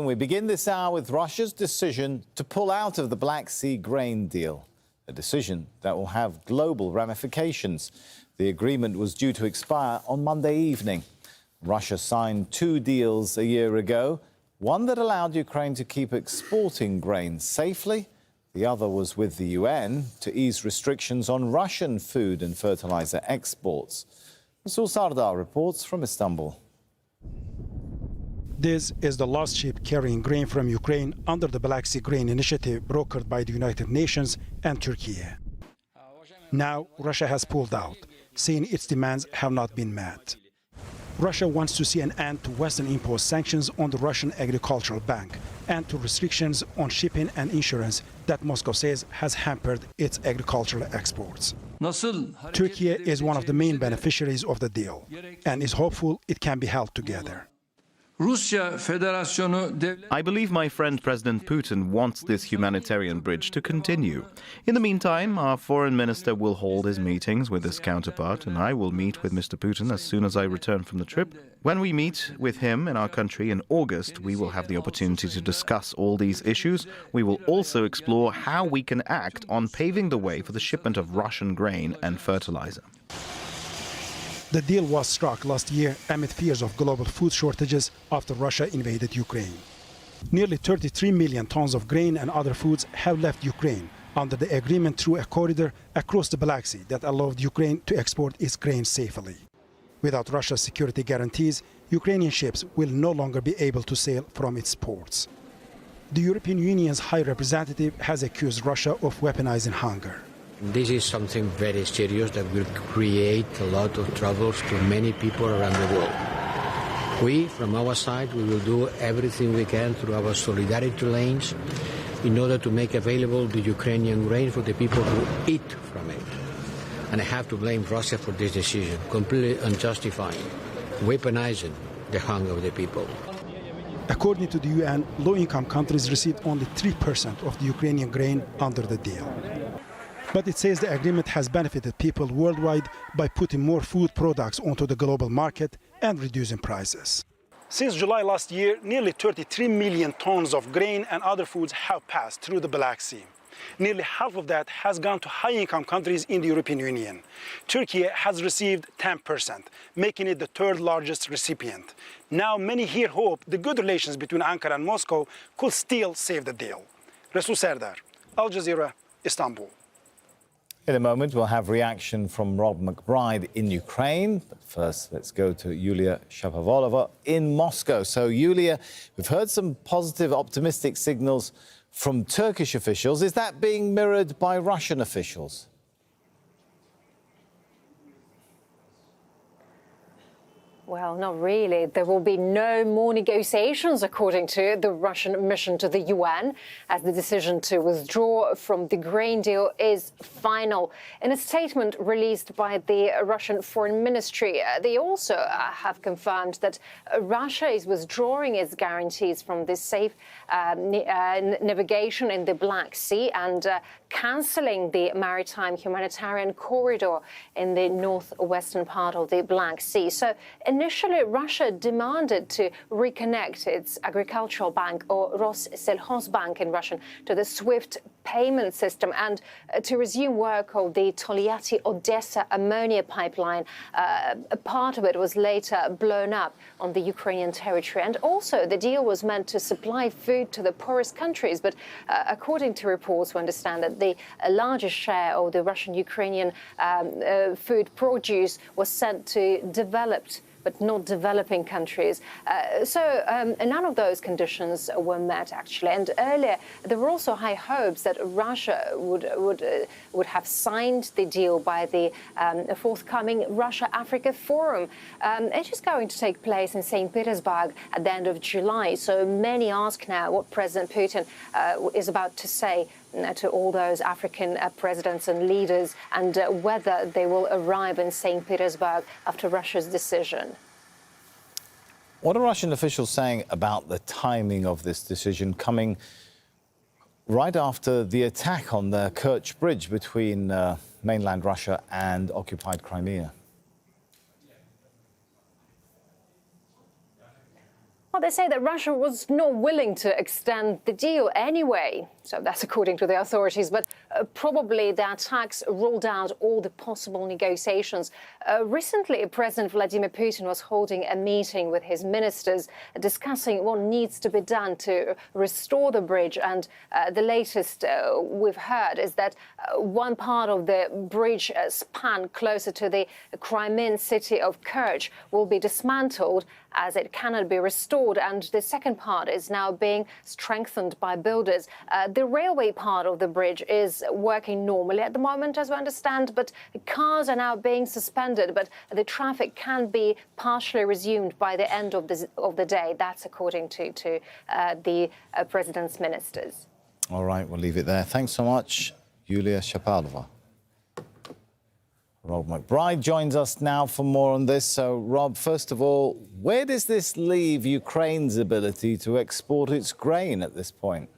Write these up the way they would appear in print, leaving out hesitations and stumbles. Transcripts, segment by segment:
We begin this hour with Russia's decision to pull out of the Black Sea grain deal, a decision that will have global ramifications. The agreement was due to expire on Monday evening. Russia signed two deals a year ago, one that allowed Ukraine to keep exporting grain safely. The other was with the UN to ease restrictions on Russian food and fertilizer exports. Rasul Sardar reports from Istanbul. This is the last ship carrying grain from Ukraine under the Black Sea Grain Initiative brokered by the United Nations and Turkey. Now, Russia has pulled out, saying its demands have not been met. Russia wants to see an end to Western-imposed sanctions on the Russian Agricultural Bank and to restrictions on shipping and insurance that Moscow says has hampered its agricultural exports. Turkey is one of the main beneficiaries of the deal and is hopeful it can be held together. I believe my friend President Putin wants this humanitarian bridge to continue. In the meantime, our foreign minister will hold his meetings with his counterpart, and I will meet with Mr. Putin as soon as I return from the trip. When we meet with him in our country in August, we will have the opportunity to discuss all these issues. We will also explore how we can act on paving the way for the shipment of Russian grain and fertilizer. The deal was struck last year amid fears of global food shortages after Russia invaded Ukraine. Nearly 33 million tons of grain and other foods have left Ukraine under the agreement through a corridor across the Black Sea that allowed Ukraine to export its grain safely. Without Russia's security guarantees, Ukrainian ships will no longer be able to sail from its ports. The European Union's High Representative has accused Russia of weaponizing hunger. This is something very serious that will create a lot of troubles to many people around the world. We, from our side, we will do everything we can through our solidarity lanes in order to make available the Ukrainian grain for the people who eat from it. And I have to blame Russia for this decision, completely unjustified, weaponizing the hunger of the people. According to the UN, low-income countries received only 3% of the Ukrainian grain under the deal. But it says the agreement has benefited people worldwide by putting more food products onto the global market and reducing prices. Since July last year, nearly 33 million tons of grain and other foods have passed through the Black Sea. Nearly half of that has gone to high-income countries in the European Union. Turkey has received 10%, making it the third largest recipient. Now many here hope the good relations between Ankara and Moscow could still save the deal. Rasul Sardar, Al Jazeera, Istanbul. In a moment, we'll have reaction from Rob McBride in Ukraine. But first, let's go to Yulia Shapovalova in Moscow. So, Yulia, we've heard some positive, optimistic signals from Turkish officials. Is that being mirrored by Russian officials? Well, not really. There will be no more negotiations, according to the Russian mission to the UN, as the decision to withdraw from the grain deal is final. In a statement released by the Russian Foreign Ministry, they also have confirmed that Russia is withdrawing its guarantees from this safe navigation in the Black Sea and cancelling the maritime humanitarian corridor in the northwestern part of the Black Sea. So initially, Russia demanded to reconnect its agricultural bank, or Rossельhozbank in Russian, to the SWIFT payment system and to resume work of the Tolyatti-Odessa ammonia pipeline. A part of it was later blown up on the Ukrainian territory. And also, the deal was meant to supply food to the poorest countries. But according to reports, we understand that the largest share of the Russian-Ukrainian food produce was sent to developed but not developing countries. So none of those conditions were met, actually. And earlier, there were also high hopes that Russia would have signed the deal by the forthcoming Russia-Africa Forum. It is going to take place in St. Petersburg at the end of July. So many ask now what President Putin is about to say to all those African presidents and leaders, and whether they will arrive in St. Petersburg after Russia's decision. What are Russian officials saying about the timing of this decision coming right after the attack on the Kerch Bridge between mainland Russia and occupied Crimea? Well, they say that Russia was not willing to extend the deal anyway. So that's according to the authorities. But probably the attacks ruled out all the possible negotiations. Recently, President Vladimir Putin was holding a meeting with his ministers discussing what needs to be done to restore the bridge. And the latest we've heard is that one part of the bridge span closer to the Crimean city of Kerch will be dismantled as it cannot be restored, and the second part is now being strengthened by builders. The railway part of the bridge is working normally at the moment, as we understand, but cars are now being suspended, but the traffic can be partially resumed by the end of the day. That's according to the president's ministers. All right, we'll leave it there. Thanks so much, Yulia Shapovalova. Rob McBride joins us now for more on this. So, Rob, first of all, where does this leave Ukraine's ability to export its grain at this point?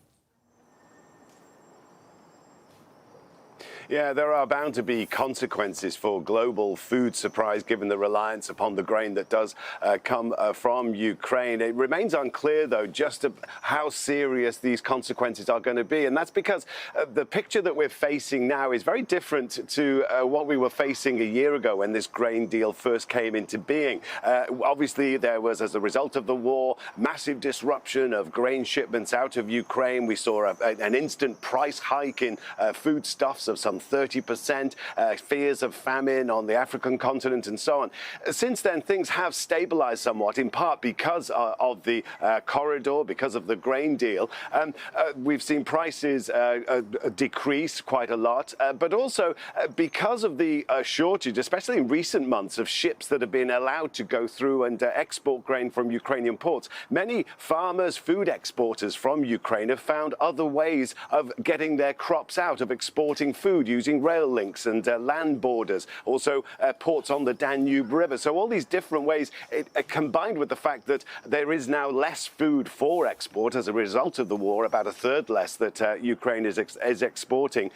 Yeah, there are bound to be consequences for global food supplies given the reliance upon the grain that does come from Ukraine. It remains unclear, though, just how serious these consequences are going to be. And that's because the picture that we're facing now is very different to what we were facing a year ago when this grain deal first came into being. Obviously, there was, as a result of the war, massive disruption of grain shipments out of Ukraine. We saw an instant price hike in foodstuffs of some 30%, fears of famine on the African continent and so on. Since then, things have stabilized somewhat, in part because of the corridor, because of the grain deal. We've seen prices decrease quite a lot, but also because of the shortage, especially in recent months, of ships that have been allowed to go through and export grain from Ukrainian ports. Many farmers, food exporters from Ukraine have found other ways of getting their crops out, of exporting food, using rail links and land borders, also ports on the Danube River. So all these different ways, combined with the fact that there is now less food for export as a result of the war, about a third less that Ukraine is exporting.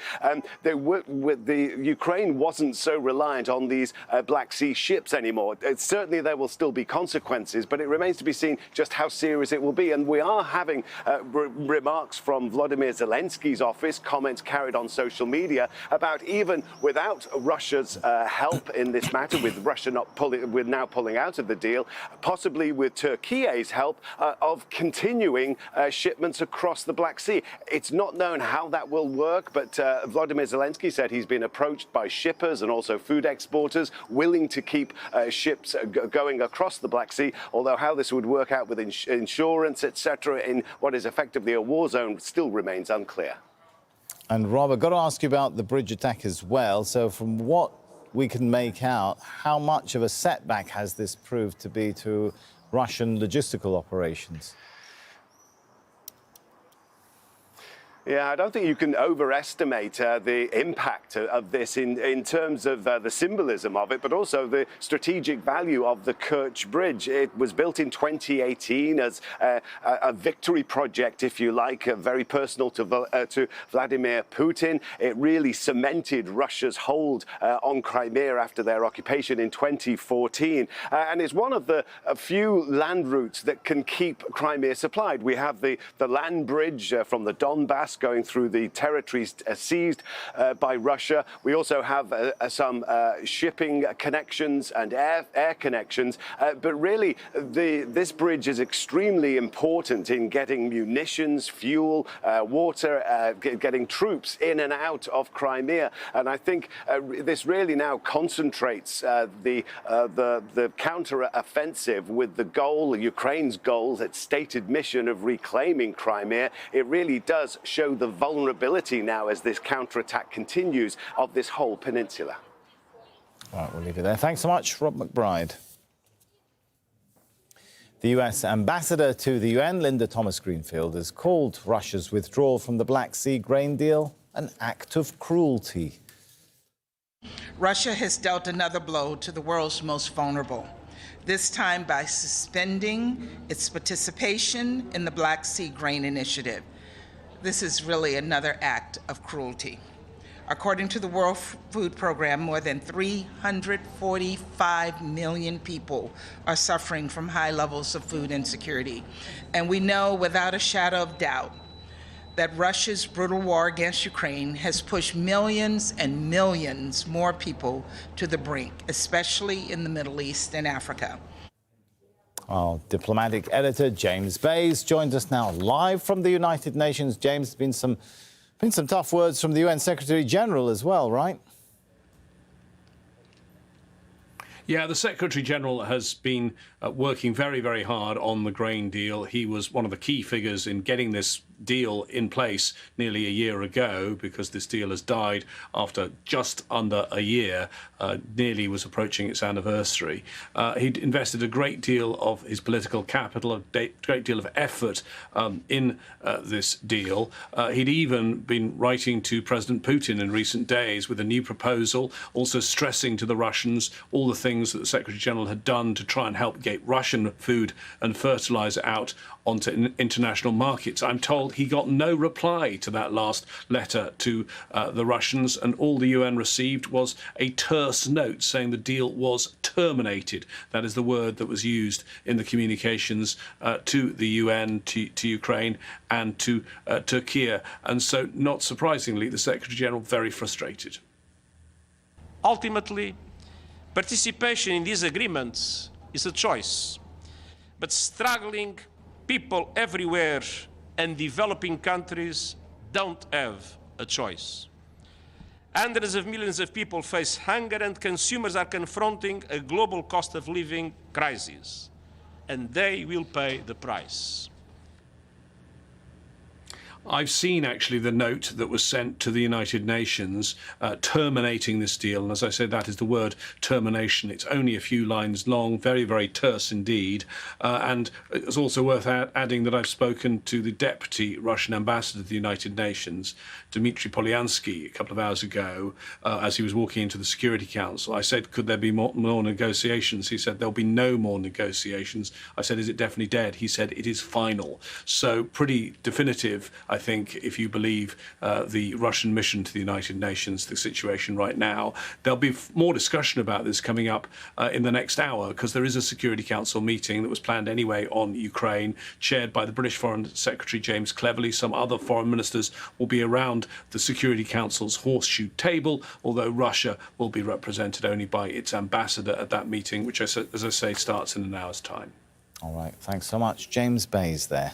Ukraine wasn't so reliant on these Black Sea ships anymore. Certainly there will still be consequences, but it remains to be seen just how serious it will be. And we are having remarks from Volodymyr Zelensky's office, comments carried on social media about even without Russia's help in this matter, with Russia now pulling out of the deal, possibly with Turkey's help of continuing shipments across the Black Sea. It's not known how that will work, but Volodymyr Zelensky said he's been approached by shippers and also food exporters willing to keep ships going across the Black Sea, although how this would work out with insurance, etc., in what is effectively a war zone still remains unclear. And Rob, I've got to ask you about the bridge attack as well. So from what we can make out, how much of a setback has this proved to be to Russian logistical operations? Yeah, I don't think you can overestimate the impact of this in terms of the symbolism of it, but also the strategic value of the Kerch Bridge. It was built in 2018 as a victory project, if you like, very personal to Vladimir Putin. It really cemented Russia's hold on Crimea after their occupation in 2014. And it's one of the few land routes that can keep Crimea supplied. We have the land bridge from the Donbass going through the territories seized by Russia. We also have some shipping connections and air connections. But really, this bridge is extremely important in getting munitions, fuel, water, getting troops in and out of Crimea. And I think this really now concentrates the counter-offensive with the goal, Ukraine's goal, its stated mission of reclaiming Crimea. It really does show the vulnerability now as this counterattack continues of this whole peninsula. All right, we'll leave it there. Thanks so much, Rob McBride. The US ambassador to the UN, Linda Thomas-Greenfield, has called Russia's withdrawal from the Black Sea grain deal an act of cruelty. Russia has dealt another blow to the world's most vulnerable, this time by suspending its participation in the Black Sea Grain Initiative. This is really another act of cruelty. According to the World Food Program, more than 345 million people are suffering from high levels of food insecurity. And we know without a shadow of doubt that Russia's brutal war against Ukraine has pushed millions and millions more people to the brink, especially in the Middle East and Africa. Our diplomatic editor, James Bays, joins us now live from the United Nations. James, there's been some tough words from the UN Secretary General as well, right? Yeah, the Secretary General has been working very, very hard on the grain deal. He was one of the key figures in getting this deal in place nearly a year ago, because this deal has died after just under a year, nearly was approaching its anniversary. He'd invested a great deal of his political capital, a great deal of effort in this deal. He'd even been writing to President Putin in recent days with a new proposal, also stressing to the Russians all the things that the Secretary General had done to try and help get Russian food and fertilizer out onto international markets. I'm told he got no reply to that last letter to the Russians, and all the UN received was a terse note saying the deal was terminated. That is the word that was used in the communications to the UN, to Ukraine and to Turkey. And so, not surprisingly, the Secretary General very frustrated. Ultimately, participation in these agreements is a choice, but struggling people everywhere and developing countries don't have a choice. Hundreds of millions of people face hunger, and consumers are confronting a global cost of living crisis, and they will pay the price. I've seen actually the note that was sent to the United Nations terminating this deal. And as I said, that is the word termination. It's only a few lines long, very, very terse indeed. And it's also worth adding that I've spoken to the deputy Russian ambassador to the United Nations, Dmitry Polyansky, a couple of hours ago, as he was walking into the Security Council. I said, could there be more negotiations? He said, there'll be no more negotiations. I said, is it definitely dead? He said, it is final. So pretty definitive, I think, if you believe the Russian mission to the United Nations, the situation right now. There'll be more discussion about this coming up in the next hour, because there is a Security Council meeting that was planned anyway on Ukraine, chaired by the British Foreign Secretary James Cleverly. Some other foreign ministers will be around the Security Council's horseshoe table, although Russia will be represented only by its ambassador at that meeting, which, as I say, starts in an hour's time. All right, thanks so much. James Bays there.